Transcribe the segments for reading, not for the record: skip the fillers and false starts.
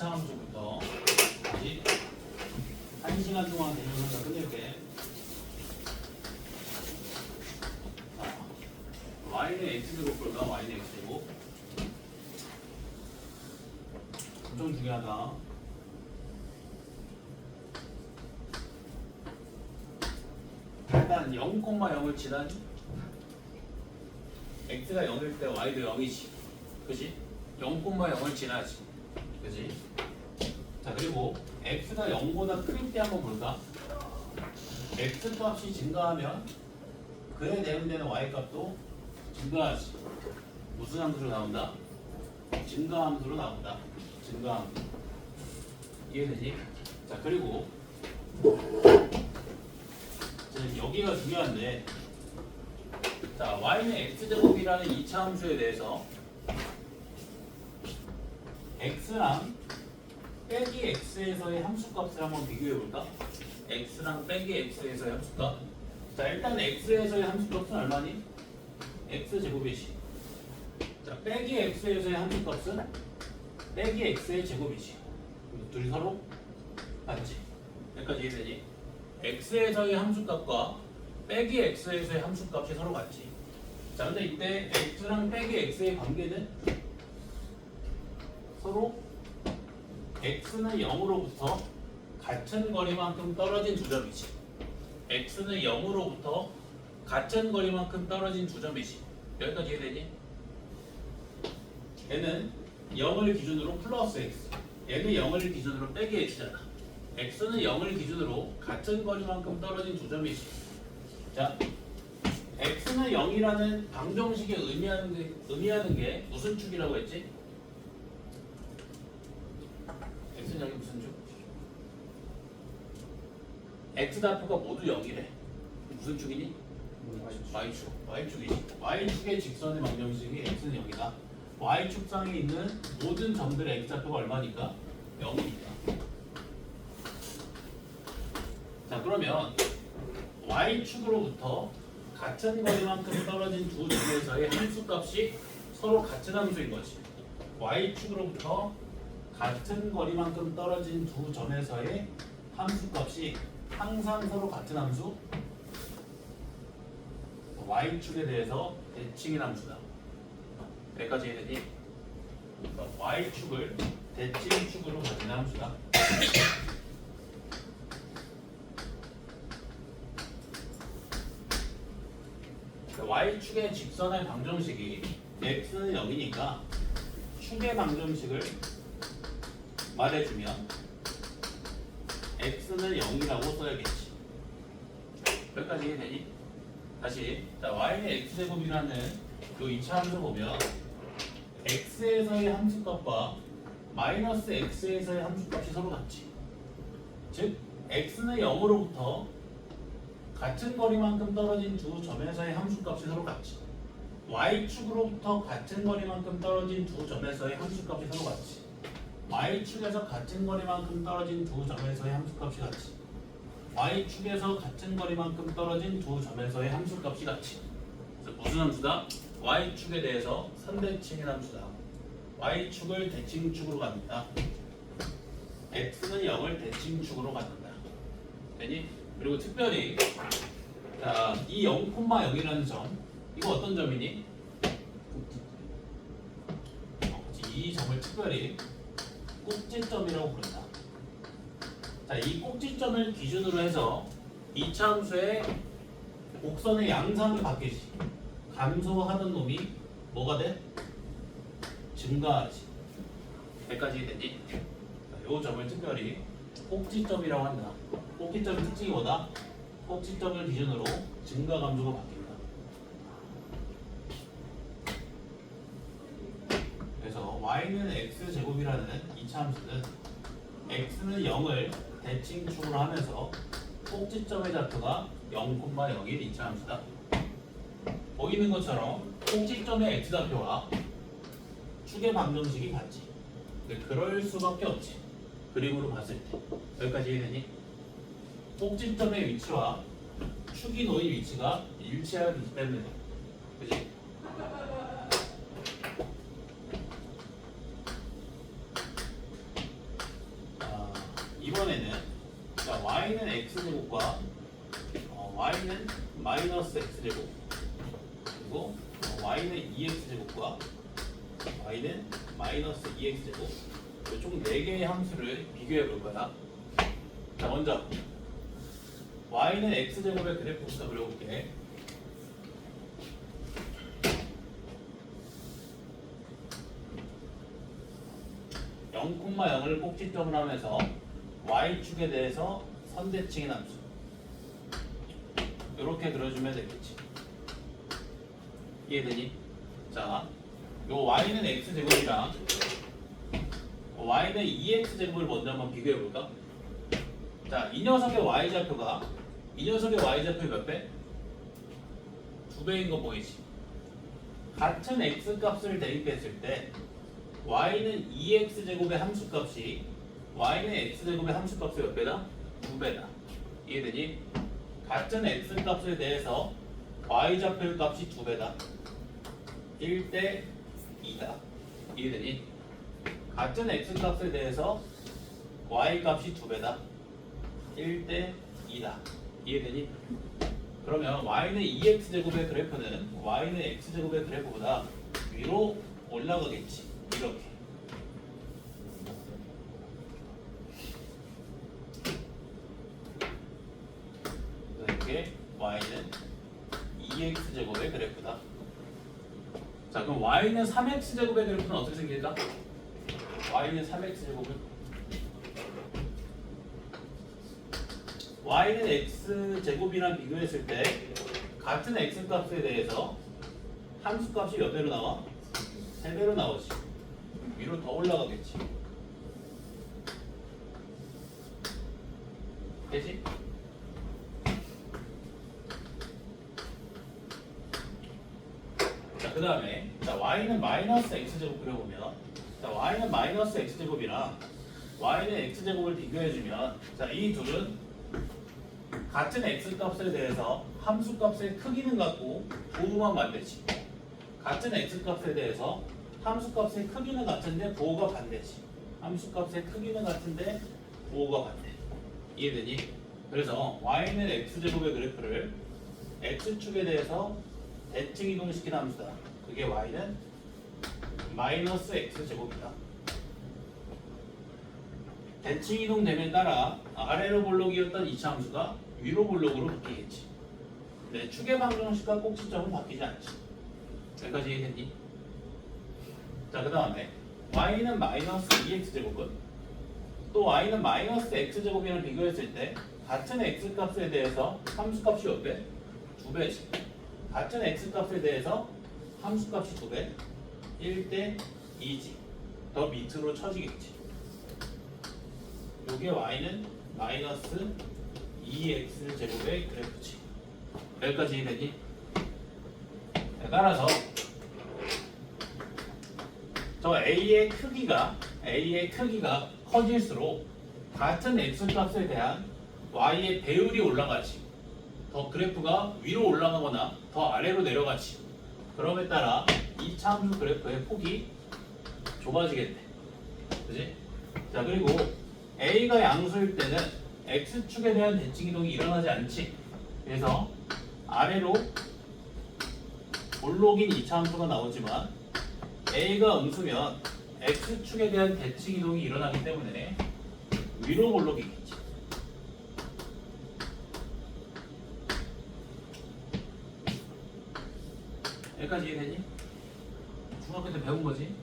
2차 함수부터 다시 1시간 동안 대명을 다 끝낼게. 자, y는 x제곱 볼까? y는 x제곱. 좀 중요하다. 일단 0,0을 지나니 x가 0일 때 y도 0이지. 그지? 0,0을 지나지. 그지? 자, 그리고 x가 0보다 클 때 한번 볼까? x 값이 증가하면 그에 대응되는 y 값도 증가하지. 무슨 함수로 나온다? 증가 함수로 나온다. 증가 함수. 이해되지? 자, 그리고 여기가 중요한데, 자, y는 x제곱이라는 2차 함수에 대해서 x랑 빼기 x에서의 함수값을 한번 비교해볼까? x랑 빼기 x에서의 함수값. 자, 일단 x에서의 함수값은 얼마니? x제곱이지. 자, 빼기 x에서의 함수값은 빼기 x의 제곱이지. 둘이 서로 같지. 여기까지 이해되니? x에서의 함수값과 빼기 x에서의 함수값이 서로 같지. 자, 근데 이때 x랑 빼기 x의 관계는 서로 x는 0으로부터 같은 거리만큼 떨어진 두 점이지. x는 0으로부터 같은 거리만큼 떨어진 두 점이지. 여기까지 이해되니? 얘는 0을 기준으로 플러스 x, 얘는 0을 기준으로 빼기 x잖아. x는 0을 기준으로 같은 거리만큼 떨어진 두 점이지. 자, x는 0이라는 방정식에 의미하는 게 무슨 축이라고 했지? x는 0이 무슨 축? x좌표가 모두 0이래. 무슨 축이니? y축. y축이지. y축의 직선의 방정식이 x는 0이다. y축상에 있는 모든 점들의 x좌표가 얼마니까? 0이니까. 자, 그러면 y축으로부터 같은 거리만큼 떨어진 두 점에서의 함수값이 서로 같은 함수인 거지. y축으로부터 같은 거리만큼 떨어진 두 점에서의 함수값이 항상 서로 같은 함수. y축에 대해서 대칭인 함수다. 여기까지 해야 되니? y축을 대칭축으로 가진 함수다. y축의 직선의 방정식이 x는 0이니까 축의 방정식을 말해주면 x는 0이라고 써야겠지. 여기까지 이해되니? 다시, 자, y는 x제곱이라는 요 2차 함수 보면 x에서의 함수값과 마이너스 x에서의 함수값이 서로 같지. 즉 x는 0으로부터 같은 거리만큼 떨어진 두 점에서의 함수값이 서로 같지. y축으로부터 같은 거리만큼 떨어진 두 점에서의 함수값이 서로 같지. y축에서 같은 거리만큼 떨어진 두 점에서의 함수값이 같지. y축에서 같은 거리만큼 떨어진 두 점에서의 함수값이 같지. 그래서 무슨 함수다? y축에 대해서 선대칭인 함수다. y축을 대칭축으로 갖는다. x는 0을 대칭축으로 갖는다. 되니? 그리고 특별히, 자, 이 0,0이라는 점, 이거 어떤 점이니? 이 점을 특별히 꼭지점이라고 부른다. 자, 이 꼭지점을 기준으로 해서 2차 함수의 곡선의 양상이 바뀌지. 감소하던 놈이 뭐가 돼? 증가하지. 여기까지 됐니? 이 점을 특별히 꼭지점이라고 한다. 꼭지점의 특징이 뭐다? 꼭지점을 기준으로 증가 감소가 바뀐다. 그래서 y는 x제곱이라는 2차 함수는 x는 0을 대칭축으로 하면서 꼭지점의 좌표가 0,01 2차 함수다. 보이는 것처럼 꼭지점의 x좌표와 축의 방정식이 같지. 그럴 수밖에 없지. 그림으로 봤을 때. 여기까지 이해되니? 꼭지점의 위치와 축이 놓인 위치가 일치하기 때문에. 그치? y는 x제곱과 y는 마이너스 x제곱 그리고 y는 2x제곱과 y는 마이너스 2x제곱 총 4개의 함수를 비교해 볼 거야. 자, 먼저 y는 x제곱의 그래프부터 그려볼게. (0, 0을 꼭지점으로 하면서 y축에 대해서 선대칭인 함수 이렇게 그려주면 되겠지. 이해되니? 자, 요 y는 x제곱이랑 y는 2x제곱을 먼저 한번 비교해볼까? 자, 이 녀석의 y좌표가 몇 배? 2배인 거 보이지? 같은 x값을 대입했을 때 y는 2x제곱의 함수값이 y는 x제곱의 함수값이 몇 배다? 2배다. 이해되니? 같은 x값에 대해서 y좌표의 값이 2배다. 1대 2다. 이해되니? 같은 x값에 대해서 y값이 2배다. 1대 2다. 이해되니? 그러면 y는 2x제곱의 그래프는 y는 x제곱의 그래프보다 위로 올라가겠지. 이렇게. 이렇게 y는 2x제곱의 그래프다. 자, 그럼 y는 3x제곱의 그래프는 어떻게 생길까? y는 3x제곱을 y는 x제곱이랑 비교했을 때 같은 x값에 대해서 함수값이 몇 배로 나와? 3배로 나오지. 위로 더 올라가겠지. 되지? 자, 그 다음에 y는 마이너스 x제곱 그려보면 자, y는 마이너스 x제곱이랑 y는 x제곱을 비교해주면 자, 이 둘은 같은 x값에 대해서 함수값의 크기는 같고 부호만 반대지. 같은 x값에 대해서 함수값의 크기는 같은데 부호가 반대지. 함수값의 크기는 같은데 부호가 반대. 이해되니? 그래서 y는 x제곱의 그래프를 x축에 대해서 대칭 이동시킨 함수다. 그게 y는 마이너스 x제곱이다. 대칭 이동됨에 따라 아래로 볼록이었던 2차 함수가 위로 볼록으로 바뀌겠지. 네, 축의 방정식과 꼭지점은 바뀌지 않지. 여기까지 이해됐니? 자, 그 다음에 y는 마이너스 2x제곱은 또 y는 마이너스 x제곱이랑 비교했을 때 같은 x값에 대해서 함수값이 몇 배? 2배지. 같은 x값에 대해서 함수값이 2배 1대 2지. 더 밑으로 쳐지겠지. 요게 y는 마이너스 2x제곱의 그래프지. 여기까지 이해되니? 따라서 저 a의 크기가 커질수록 같은 x값에 대한 y의 배율이 올라가지. 더 그래프가 위로 올라가거나 더 아래로 내려가지. 그럼에 따라 이 함수 그래프의 폭이 좁아지겠네. 그지? 자, 그리고 a가 양수일 때는 x축에 대한 대칭 이동이 일어나지 않지. 그래서 아래로 볼록인 2차 함수가 나오지만 a가 음수면 x축에 대한 대칭 이동이 일어나기 때문에 위로 볼록이겠지. 여기까지 이해되니? 중학교 때 배운 거지?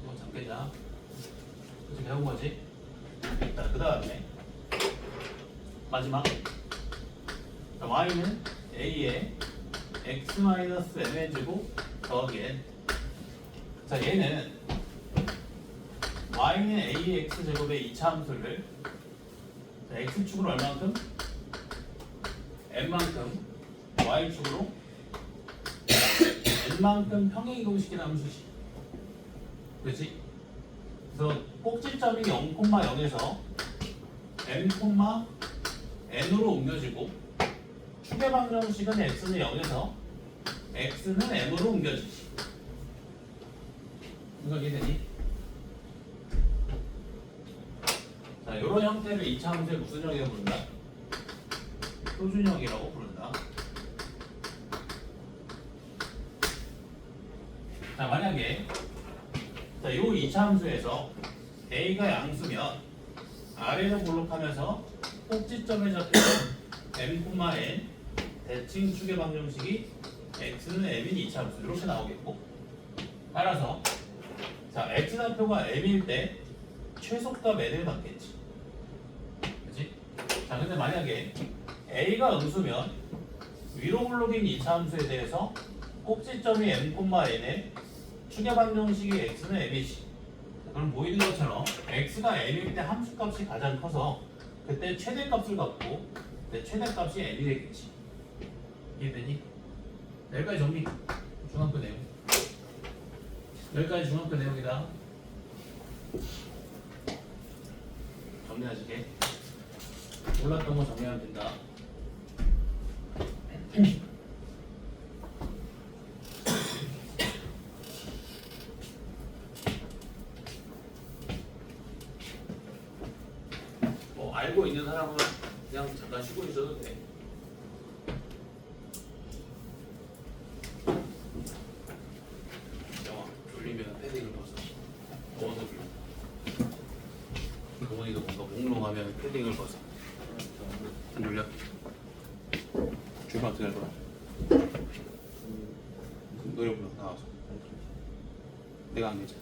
이거 잠깨자. 그치, 배운 거지? 자, 그 다음에 마지막 자, y는 a의 x-mn 제곱 더하기 n. 자, 얘는 y는 a의 x제곱의 2차 함수를 자, x축으로 얼만큼? n만큼 y축으로 n만큼 평행 이동시키는 함수지. 그렇지? 그래서 꼭지점이 0,0에서 n,n으로 옮겨지고 축의 방정식은 x는 0에서 x는 m으로 옮겨지지. 이거 이해되니? 자, 이런 이런 형태를 이차 함수의 무슨 형이라고 부른다? 표준형이라고 부른다. 자, 만약에 자, 요 이차 함수에서 a가 양수면 아래로 볼록하면서 꼭지점에 잡히는 m,n 대칭 축의 방정식이 x는 m인 이차 함수 이렇게 나오겠고, 따라서 자, x좌표가 m일 때 최소값 n을 받겠지. 그치? 자, 근데 만약에 a가 음수면 위로 볼록인 이차 함수에 대해서 꼭지점이 m,n에 축의 방정식이 x는 m이지. 그럼 보이는 것처럼 x가 m일 때 함수값이 가장 커서 그때 최대값을 갖고 그때 최대값이 m이 되겠지. 이해되니? 여기까지 정리. 중학교 내용. 여기까지 중학교 내용이다. 정리하시게. 몰랐던 거 정리하면 된다. 뭐 알고 있는 사람은 그냥 잠깐 쉬고 있어도 돼. 영화 졸리면 패딩을 벗어. 더워서 졸려. 동원이도 뭔가 몽롱하면 패딩을 벗어. 안 졸려? 주방 어떻게 할 거야? 노래 불러 나와서. 내가 안 괜찮아.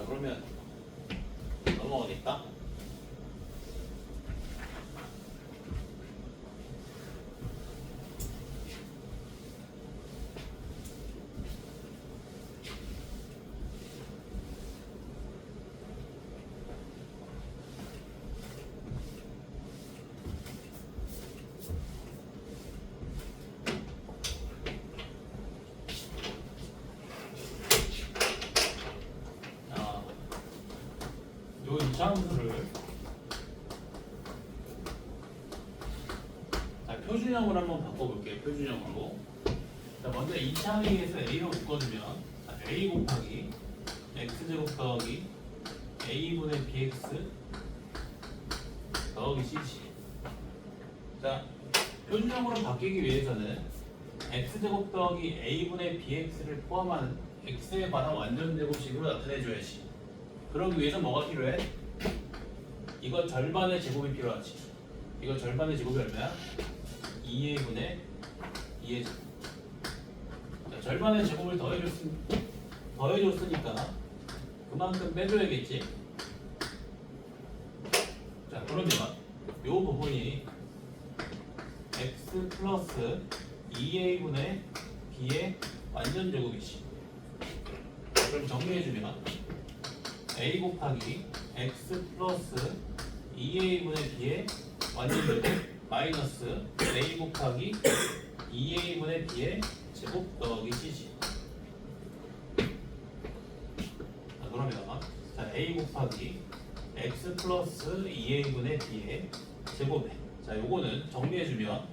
그러면 넘어가겠다. 요 이차함수를 표준형으로 한번 바꿔볼게요. 표준형으로. 자, 먼저 이차함에서 a로 묶어주면 a 곱하기 x제곱 더하기 a분의 bx 더하기 cc. 자, 표준형으로 바뀌기 위해서는 x제곱 더하기 a분의 bx를 포함한 x에 관한 완전 제곱식으로 나타내줘야지. 그러기 위해서 뭐가 필요해? 이거 절반의 제곱이 필요하지. 이거 절반의 제곱이 얼마야? 2a분의 2의 제곱. 자, 절반의 제곱을 더해줬으니까 그만큼 빼줘야겠지. 자, 그러면 이 부분이 x 플러스 2a분의 b의 완전 제곱이지. 그럼 정리해주면 a 곱하기 x 플러스 2a분의 b의 완전 제곱 마이너스 a 곱하기 2a분의 b의 제곱 더하기 cc. 자, 그러면 자, a 곱하기 x 플러스 2a분의 b의 제곱에, 자, 요거는 정리해주면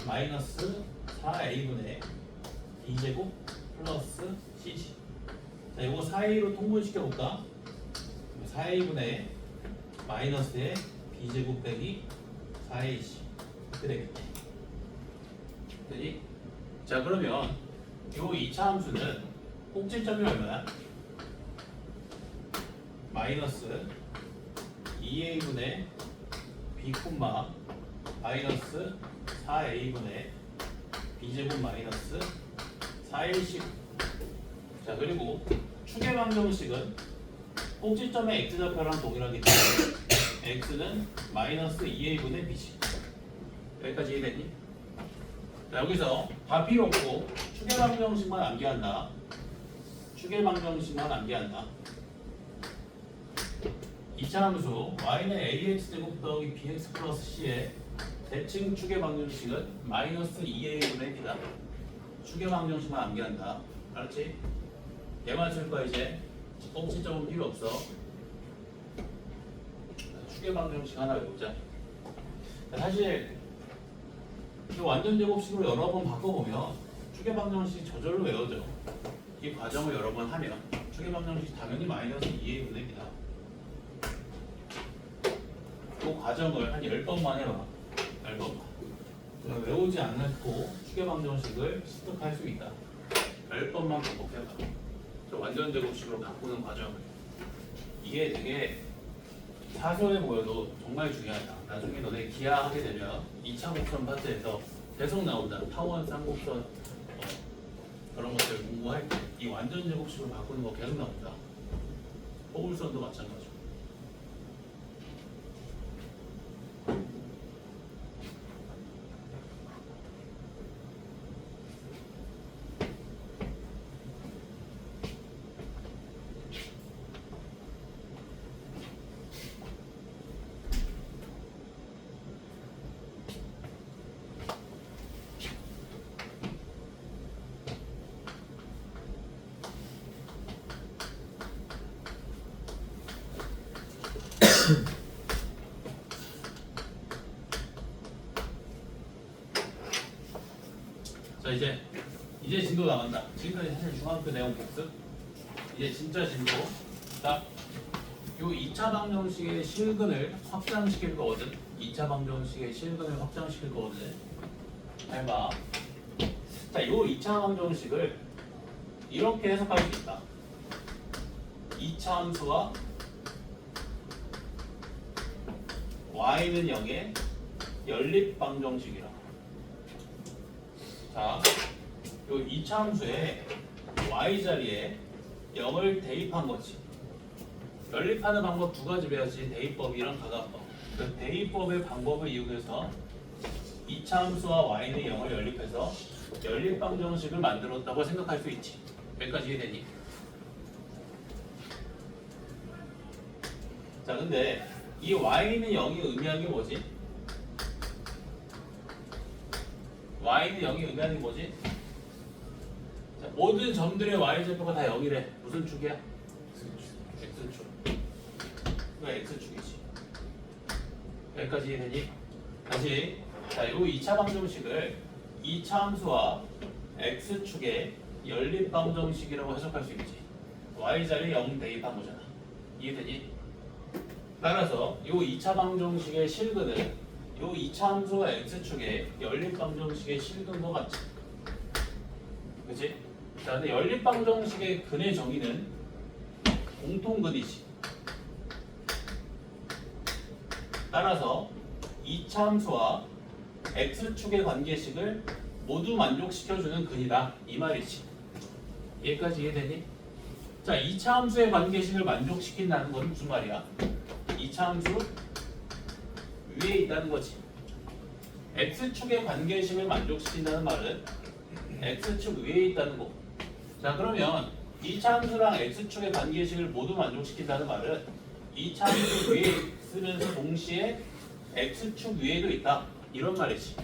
마이너스 4a분의 b제곱 플러스 cc. 자, 요거 4a로 통분시켜볼까? 4a분의 마이너스의 b제곱 빼기 4ac. 이렇게 되겠지. 되지? 자 그러면 요 2차 함수는 꼭지점이 얼마야? 마이너스 2a분의 b 콤마 마이너스 4a분의 b제곱 마이너스 4ac. 자 그리고 축의 방정식은 꼭지점의 x좌표랑 동일하기 때문에 x는 마이너스 2a분의 bc. 여기까지 이해됐니? 자 여기서 다 필요 없고 축의 방정식만 암기한다. 축의 방정식만 암기한다. 2차 함수 y는 ax제곱 더하기 bx 플러스 c의 대칭 축의 방정식은 마이너스 2a분의 b다. 축의 방정식만 암기한다. 알았지? 얘만 쓸 거야 이제. 꼭지점은 필요 없어. 축의 방정식 하나 외우자. 사실 이 완전 제곱식으로 여러 번 바꿔보면 축의 방정식 저절로 외워져. 이 과정을 여러 번 하면 축의 방정식 당연히 마이너스 2a분의 b다. 그 과정을 한 10번만 해봐. 10번만. 외우지 않고 축의 방정식을 습득할 수 있다. 10번만 반복해봐. 저 완전 제곱식으로 바꾸는 과정을. 이게 되게 사소해 보여도 정말 중요하다. 나중에 너네 기하하게 되면 2차 곡선 파트에서 계속 나온다. 타원, 쌍곡선 그런 것들 공부할 때 이 완전 제곱식으로 바꾸는 거 계속 나온다. 포울선도 마찬가지고. 자 이제 진도 나간다. 지금까지 사실 중학교 내용 복습. 이제 진짜 진도. 자, 요 2차 방정식의 실근을 확장시킬 거거든. 2차 방정식의 실근을 확장시킬 거거든. 잘 봐. 자, 요 2차 방정식을 이렇게 해석할 수 있다. 2차 함수와 y는 0의 연립 방정식이라. 자, 요 2차 함수에 y 자리에 0을 대입한 거지. 연립하는 방법 두 가지 배웠지. 대입법이랑 가감법. 그 대입법의 방법을 이용해서 2차 함수와 y는 0을 연립해서 연립 방정식을 만들었다고 생각할 수 있지. 여기까지 이해되니? 자, 근데 이 y는 0이 의미하는 게 뭐지? y는 0이 의미하는 게 뭐지? 자, 모든 점들의 y좌표가 다 0이래. 무슨 축이야? x축. 이거 x축이지. 여기까지 이해되니? 다시. 자, 요 2차 방정식을 2차 함수와 x축의 연립 방정식이라고 해석할 수 있지. y자리에 0 대입한 거잖아. 이해되니? 따라서 요 2차 방정식의 실근은 요 2차 함수와 x축의 연립 방정식의 실근과 같지. 그치? 자, 근데 연립 방정식의 근의 정의는 공통근이지. 따라서 2차 함수와 x축의 관계식을 모두 만족시켜주는 근이다. 이 말이지. 여기까지 이해되니? 자, 2차 함수의 관계식을 만족시킨다는 건 무슨 말이야? 2차 함수 위에 있다는 거지. x축의 관계식을 만족시킨다는 말은 x축 위에 있다는 거. 자, 그러면 2차 함수랑 x축의 관계식을 모두 만족시킨다는 말은 2차 함수 위에 있으면서 동시에 x축 위에도 있다. 이런 말이지.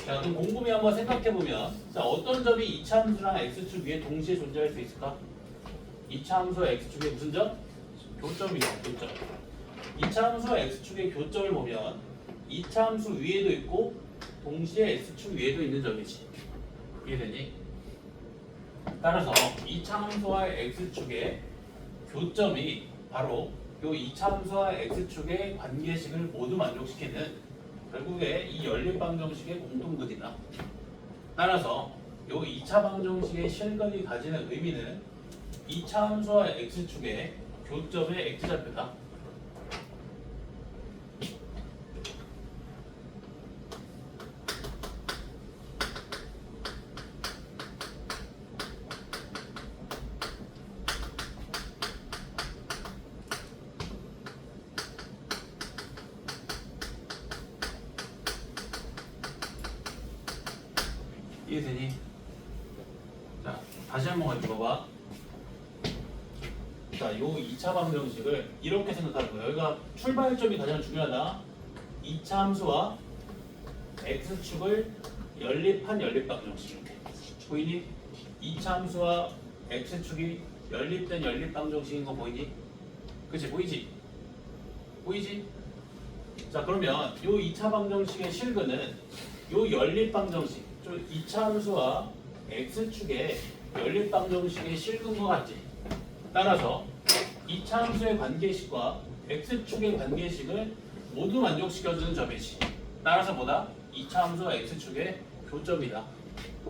자, 그럼 곰곰이 한번 생각해보면, 자, 어떤 점이 2차 함수랑 x축 위에 동시에 존재할 수 있을까? 2차 함수와 x축의 무슨 점? 교점이죠. 교점. 2차 함수와 x축의 교점을 보면 2차 함수 위에도 있고 동시에 x축 위에도 있는 점이지. 이해되니? 따라서 2차 함수와 x축의 교점이 바로 요 2차 함수와 x축의 관계식을 모두 만족시키는 결국에 이 연립 방정식의 공통근이다. 따라서 요 2차 방정식의 실근이 가지는 의미는 2차 함수와 x축의 교점의 x좌표다. 이해되니? 자, 다시 한번 가지고 봐봐. 자, 요 2차 방정식을 이렇게 생각하는 거야. 여기가 출발점이 가장 중요하다. 2차 함수와 x축을 연립한 연립방정식. 이렇게. 보이니? 2차 함수와 x축이 연립된 연립방정식인 거 보이니? 그치? 보이지? 보이지? 자, 그러면 요 2차 방정식의 실근은 요 연립방정식, 2차 함수와 x축의 연립방정식의 실근과 같지? 따라서 2차 함수의 관계식과 x축의 관계식을 모두 만족시켜주는 점이지. 따라서 뭐다? 2차 함수와 x축의 교점이다.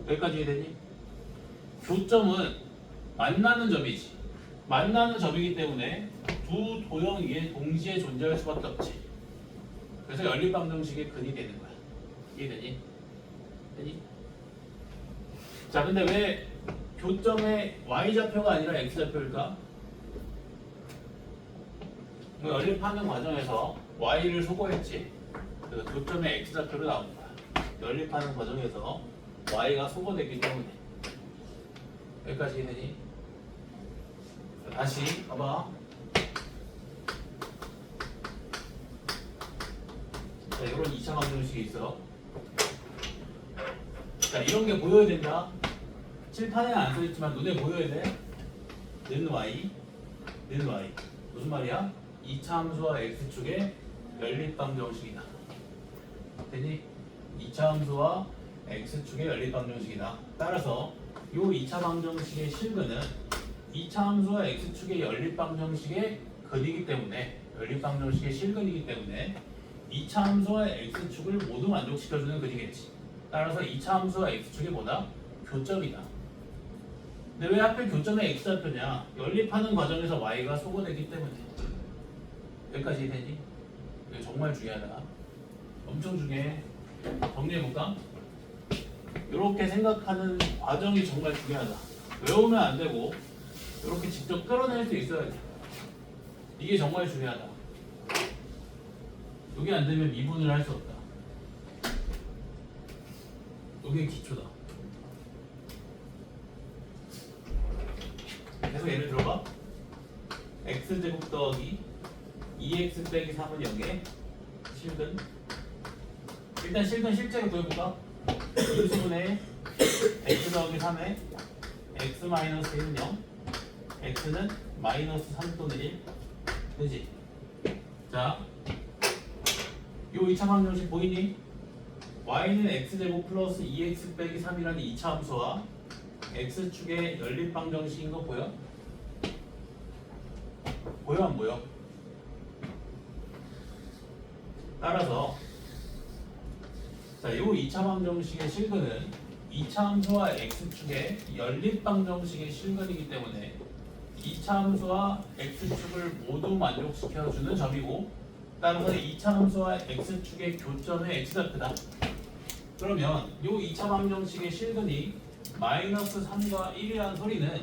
여기까지 이해되니? 교점은 만나는 점이지. 만나는 점이기 때문에 두 도형 위에 동시에 존재할 수밖에 없지. 그래서 연립방정식의 근이 되는 거야. 이해되니? 되니? 자, 근데 왜 교점의 y좌표가 아니라 x좌표일까? 연립하는 과정에서 y를 소거했지. 그래서 교점의 x좌표로 나온 거야. 연립하는 과정에서 y가 소거됐기 때문에. 여기까지 이해되니? 다시 봐봐. 자, 이런 2차 방정식이 있어. 자, 이런 게 보여야 된다. 칠판에는 안 써있지만 눈에 보여야 돼. 는 y, 는 y. 무슨 말이야? 2차 함수와 x축의 연립방정식이다. 되니? 2차 함수와 x축의 연립방정식이다. 따라서 요 2차 방정식의 실근은 2차 함수와 x축의 연립방정식의 근이기 때문에, 연립방정식의 실근이기 때문에 2차 함수와 x축을 모두 만족시켜주는 근이겠지. 따라서 2차 함수와 x축이 뭐다? 교점이다. 근데 왜 하필 교점의 x좌표냐? 연립하는 과정에서 y가 소거되기 때문에. 여기까지 되니? 이게 정말 중요하다. 엄청 중요해. 정리해볼까? 이렇게 생각하는 과정이 정말 중요하다. 외우면 안 되고 이렇게 직접 끌어낼 수 있어야 돼. 이게 정말 중요하다. 이게 안 되면 미분을 할 수 없다. 이게 기초다. 계속 예를 들어봐. x제곱 더하기 2x 빼기 3은 0에 실근. 일단 실근 실제로 구해볼까? 인수분해 x 더하기 3에 x 마이너스 1은 0, x는 마이너스 3 또는 1 되지? 자, 요 2차 방정식 보이니? y는 x제곱 플러스 2x 빼기 3이라는 2차 함수와 x축의 연립방정식인 거 보여? 보여 안 보여? 따라서 자, 요 2차 방정식의 실근은 2차 함수와 x축의 연립방정식의 실근이기 때문에 2차 함수와 x축을 모두 만족시켜주는 점이고, 따라서 2차 함수와 x축의 교점의 x좌표다. 그러면 요 2차 방정식의 실근이 마이너스 3과 1이라는 소리는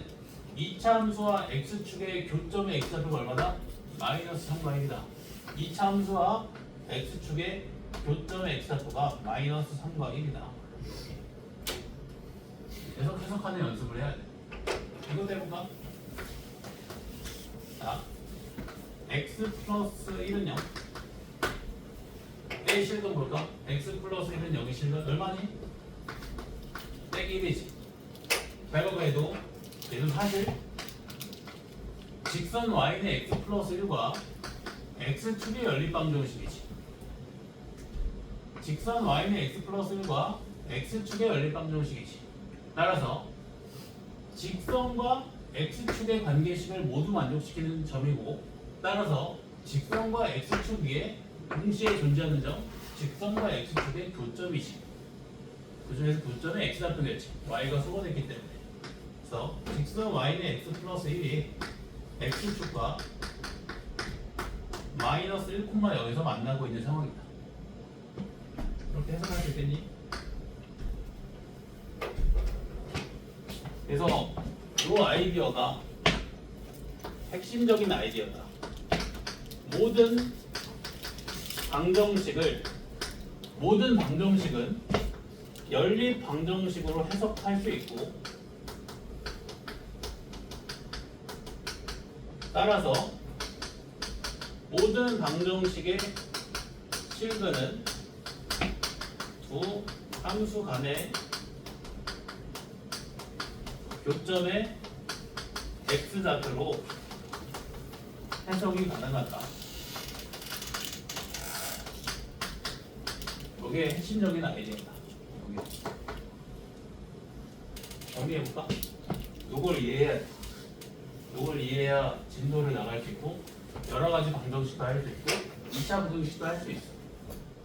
2차 함수와 x축의 교점의 x좌표가 얼마다? 마이너스 3과 1이다. 2차 함수와 x축의 교점의 x좌표가 마이너스 3과 1이다. 계속 해석하는 연습을 해야 돼. 이거 해볼까? 자, x 플러스 1은 0. 의 실근 볼까? x 플러스 1은 0의 실근 얼마니? 빼기 1이지. 결과에도 얘는 사실 직선 y는 x 플러스 1과 x축의 연립방정식이지. 직선 y는 x 플러스 1과 x축의 연립방정식이지. 따라서 직선과 x축의 관계식을 모두 만족시키는 점이고, 따라서 직선과 x축 위에 동시에 존재하는 점, 직선과 x축의 교점이지. 그 중에서 교점에 x 좌표겠지. y가 소거됐기 때문에. 그래서 직선 y는 x 플러스 1이 x축과 마이너스 1,0에서 만나고 있는 상황이다. 이렇게 해석할 수 있겠니? 그래서 이 아이디어가 핵심적인 아이디어다. 모든 방정식은 연립 방정식으로 해석할 수 있고, 따라서 모든 방정식의 실근은 두 함수 간의 교점의 x좌표로 해석이 가능하다. 이게 핵심적인 아이디어다. 정리해볼까? 요걸 이해해야 진도를 나갈 수 있고, 여러 가지 방정식도 할 수 있고, 2차 방정식도 할 수 있어.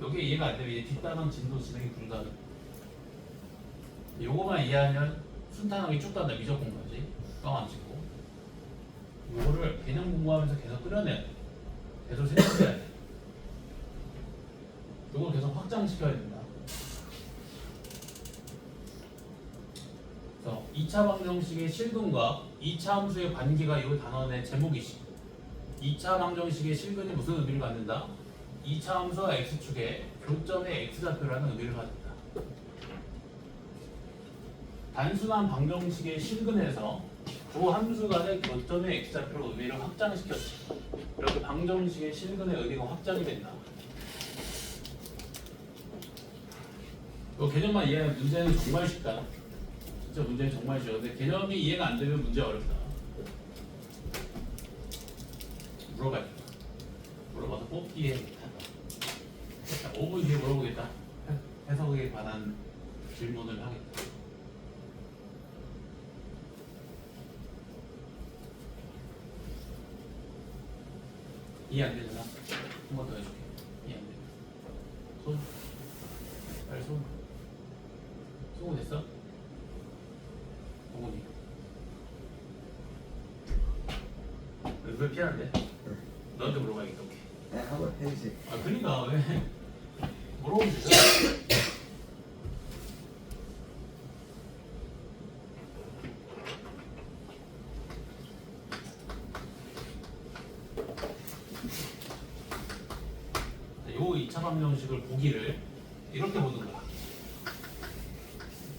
요게 이해가 안 되면 뒤따른 진도 진행이 불가능. 요거만 이해하면 순탄하게 쭉 간다. 미적공까지 뻥 안 치고. 요거를 개념 공부하면서 계속 끓여내야 돼. 계속 생각해야 돼. 요걸 계속 확장시켜야 된다. 그래서 2차 방정식의 실근과 2차 함수의 관계가 이 단원의 제목이지. 2차 방정식의 실근이 무슨 의미를 갖는다? 2차 함수와 x축의 교점의 x좌표라는 의미를 갖는다. 단순한 방정식의 실근에서 두 함수 간의 교점의 x좌표로 의미를 확장시켰지. 이렇게 방정식의 실근의 의미가 확장이 된다. 이 개념만 이해하면 문제는 정말 쉽다. 진짜 문제는 정말 쉬워. 근데 개념이 이해가 안 되면 문제 어렵다. 물어봐서 뽑기 해야겠다. 5분 뒤에 물어보겠다. 해석에 관한 질문을 하겠다. 이해 안 되잖아. 한 번 더 해줄게. 이해 안 돼. 손. 빨리 손. 손 됐어? 어머니. 왜 피하는데? 너한테 물어봐야겠다. 오케이. 네, 한번 해주세요. 아 그러니까 왜 물어보면 되잖아. 요 2차 방정식을 보기를 이렇게 보는 거야.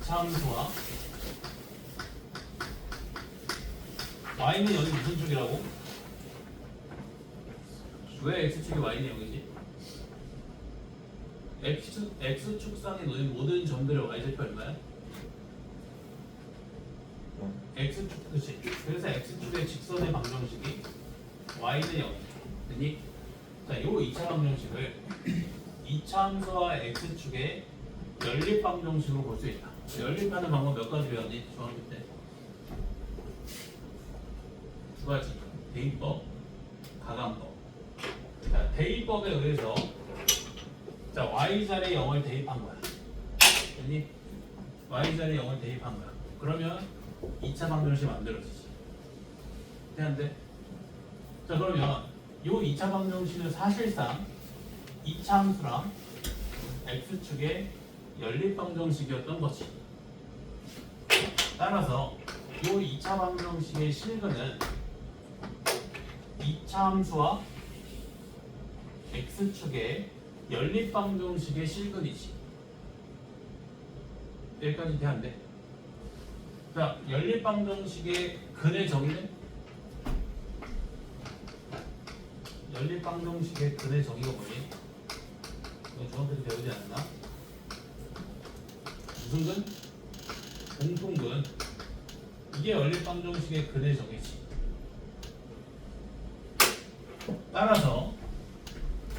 2차 함수와 y는 여기 무슨 축이라고? 왜 x축이 y는 여기지? x축상에 놓인 모든 점들의 y좌표 얼마야? x축, 그치? 그래서 x축의 직선의 방정식이 y는 0. 됐니? 자, 요 2차 방정식을 2차 함수와 x축의 연립 방정식으로 볼 수 있다. 연립하는 방법 몇 가지 배웠니? 중학교 때? 두 가지. 대입법, 가감법. 자, 대입법에 의해서 자, y자리에 0을 대입한 거야. 됐니? y자리에 0을 대입한 거야. 그러면 2차 방정식이 만들어지지. 되는데? 자, 그러면 요 2차 방정식은 사실상 2차 함수랑 x축의 연립 방정식이었던 거지. 따라서 요 2차 방정식의 실근은 2차 함수와 x축의 연립 방정식의 실근이지. 여기까지 돼야 안 돼. 자, 연립 방정식의 근의 정의는? 연립 방정식의 근의 정의가 뭐니? 이거 중학교 때 배우지 않았나? 무슨 근? 공통근. 이게 연립 방정식의 근의 정의지. 따라서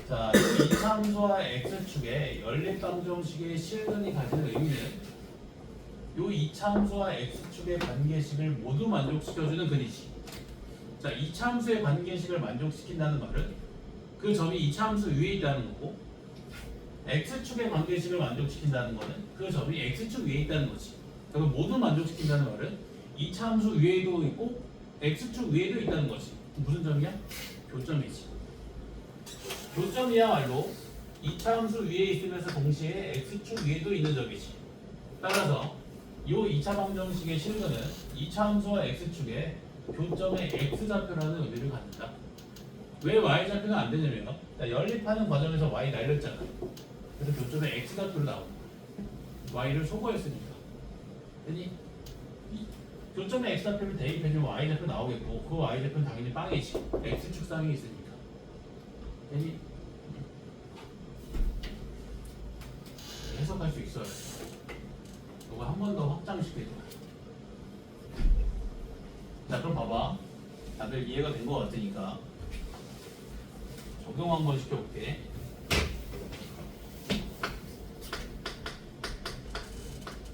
자, 2차 함수와 x축의 연립 방정식의 실근이 가지는 의미는 요 2차 함수와 x축의 관계식을 모두 만족시켜주는 근이지. 자, 2차 함수의 관계식을 만족시킨다는 말은 그 점이 2차 함수 위에 있다는 거고, x축의 관계식을 만족시킨다는 거는 그 점이 x축 위에 있다는 거지. 그럼 모두 만족시킨다는 말은 이 차함수 위에도 있고 x축 위에도 있다는 거지. 무슨 점이야? 교점이지. 교점이야말로 이 차함수 위에 있으면서 동시에 x축 위에도 있는 점이지. 따라서 이 2차 방정식의 실근은 2차 함수와 x축에 교점의 x좌표라는 의미를 갖는다. 왜 y좌표가 안 되냐면 연립하는 과정에서 y 날렸잖아. 그래서 교점의 x좌표로 나오는 거야. y를 소거했으니까. 그니 교점의 x좌표를 대입해주면 y좌표 나오겠고 그 y좌표는 당연히 빵이지. x축 쌍이 있으니까. 그니 해석할 수 있어요. 이거 한 번 더 확장시켜줘. 자, 그럼 봐봐. 다들 이해가 된 것 같으니까 적용 한번 시켜볼게.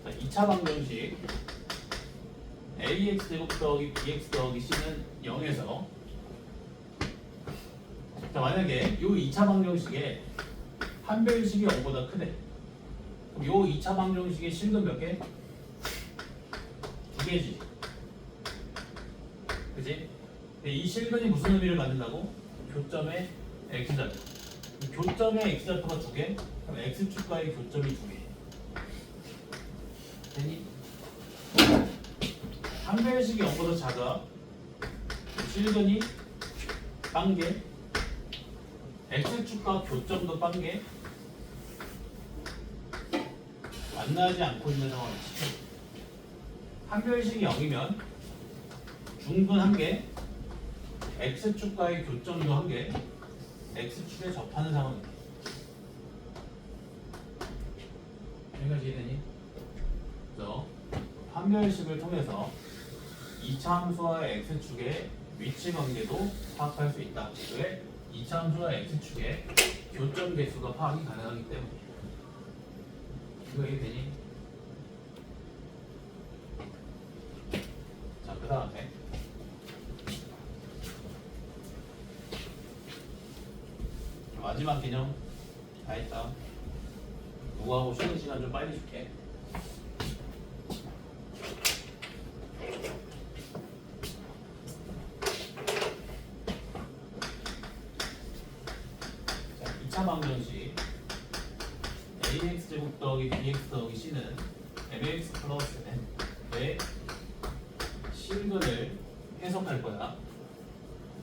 자, 2차 방정식 ax 제곱 더하기 bx 더하기 c는 0에서 자, 만약에 이 2차 방정식에 한별식이 0보다 크대. 그럼 이 2차 방정식의 실근 몇 개? 2개지. 그지? 이 실근이 무슨 의미를 갖는다고? 교점의 x좌표. 교점의 x좌표가 2개, 그럼 x축과의 교점이 2개. 되니? 한별식이 0보다 작아. 실근이 빵개, x축과 교점도 빵개. 만나지 않고 있는 상황이지. 한별식이 0이면 중근 1개, x축과의 교점도 1개, x축에 접하는 상황입니다. 여기까지 이해되니? 그래서 한별식을 통해서 2차 함수와의 x축의 위치 관계도 파악할 수 있다. 왜? 2차 함수와 x축의 교점 개수가 파악이 가능하기 때문에. 이거 이해되니? 자, 그 다음에 마지막 개념 다 했다. 누구하고 쉬는 시간 좀 빨리 줄게. 자, 2차 방정식 ax 제곱 더하기 bx 더하기 c는 mx 플러스 n의 실근을 해석할 거야.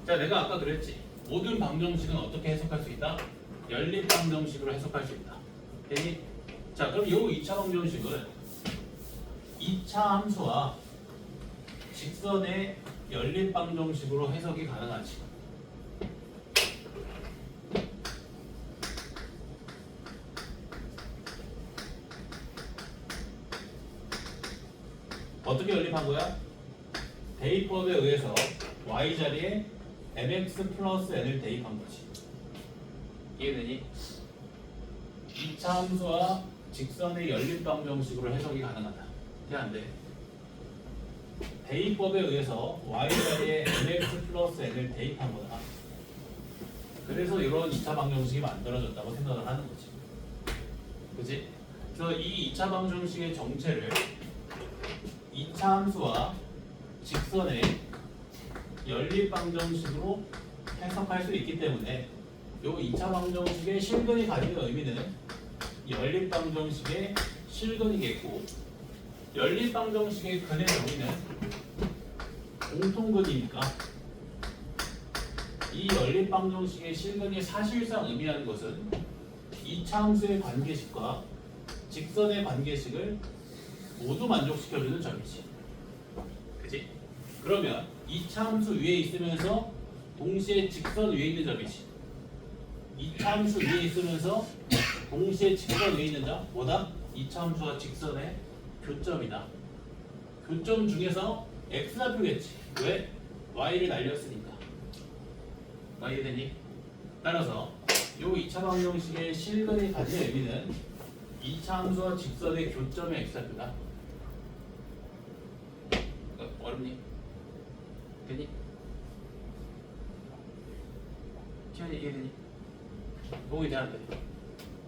자, 내가 아까 그랬지. 모든 방정식은 어떻게 해석할 수 있다? 연립 방정식으로 해석할 수 있다. 되니? 자, 그럼 이 2차 방정식은 2차 함수와 직선의 연립 방정식으로 해석이 가능하지. 어떻게 연립한 거야? 대입법에 의해서 y 자리에 mx 플러스 n을 대입한 거지. 이해되니? 2차 함수와 직선의 연립 방정식으로 해석이 가능하다. 이게 안 돼. 대입법에 의해서 y 자리에 mx 플러스 n을 대입한 거다. 그래서 이런 2차 방정식이 만들어졌다고 생각을 하는 거지. 그치? 그래서 이 2차 방정식의 정체를 2차 함수와 직선의 연립 방정식으로 해석할 수 있기 때문에 이 2차 방정식의 실근이 가지는 의미는 연립 방정식의 실근이겠고, 연립 방정식의 근의 정의는 공통근이니까 이 연립 방정식의 실근이 사실상 의미하는 것은 2차 함수의 관계식과 직선의 관계식을 모두 만족시켜주는 점이지. 그치? 그러면 2차 함수 위에 있으면서 동시에 직선 위에 있는 점이지. 2차 함수 위에 있으면서 동시에 직선 위에 있는 점 뭐다? 2차 함수와 직선의 교점이다. 교점 중에서 x좌표겠지. 왜? y를 날렸으니까. 이해되니? 따라서 이 2차 방정식의 실근이 가진 의미는 2차 함수와 직선의 교점의 x좌표다. 어렵니? 되니? 티안이 이해되니? 목이 잘 안 돼.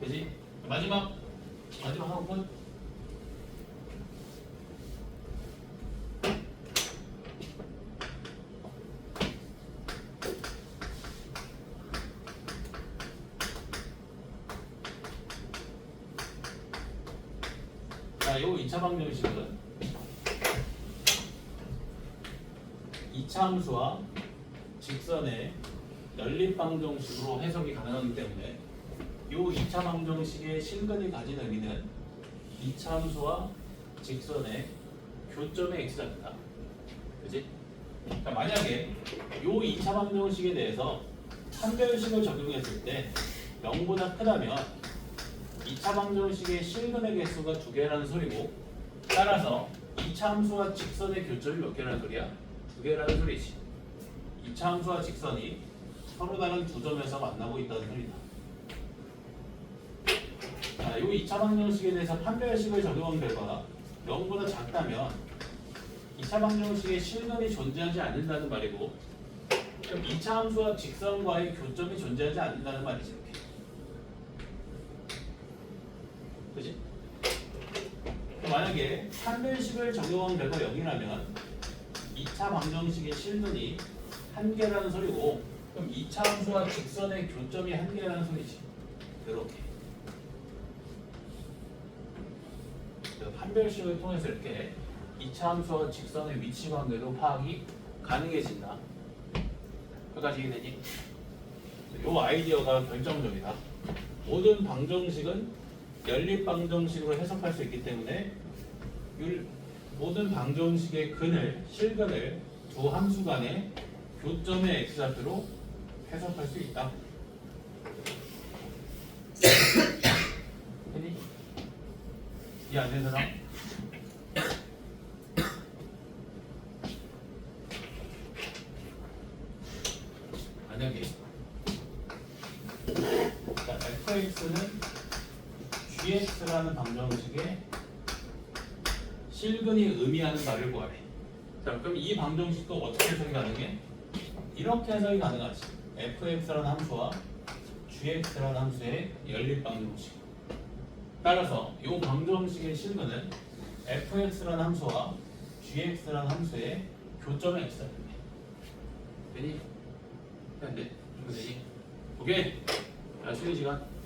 되지? 마지막 하고 끝. 자, 요 2차 방정식은 2차 함수와 직선의 연립 방정식으로 해석이 가능하기 때문에 요 2차 방정식의 실근이 가진 의미는 2차 함수와 직선의 교점의 x좌표다. 그지? 그러니까 만약에 요 2차 방정식에 대해서 판별식을 적용했을 때 0보다 크다면 2차 방정식의 실근의 개수가 2개라는 소리고, 따라서 2차 함수와 직선의 교점이 몇 개라는 소리야? 2개라는 소리지. 2차 함수와 직선이 서로 다른 두 점에서 만나고 있다는 소리다. 자, 이 2차 방정식에 대해서 판별식을 적용한 결과 0보다 작다면 2차 방정식의 실근이 존재하지 않는다는 말이고, 그럼 2차 함수와 직선과의 교점이 존재하지 않는다는 말이지. 이렇게. 그지? 만약에 판별식을 적용한 결과 0이라면 2차 방정식의 실근이 1개라는 소리고, 그럼 2차 함수와 직선의 교점이 1개라는 소리지. 이렇게. 판별식을 통해서 이렇게 2차 함수와 직선의 위치 관계도 파악이 가능해진다. 여기까지 이해되니? 이 아이디어가 결정적이다. 모든 방정식은 연립 방정식으로 해석할 수 있기 때문에 모든 방정식의 실근을 두 함수 간의 교점의 x좌표로 해석할 수 있다. 되니? 이해 안 되는 사람? 만약에 fx는 gx라는 방정식의 실근이 의미하는 바를 구하래. 자, 그럼 이 방정식도 어떻게 해석이 가능해? 이렇게 해석이 가능하지. fx라는 함수와 gx라는 함수의 연립 방정식. 따라서 이 방정식의 실근은 fx라는 함수와 gx라는 함수의 교점의 x좌표네. 되니? 안 돼? 되니? 오케이. 자, 쉬는 시간.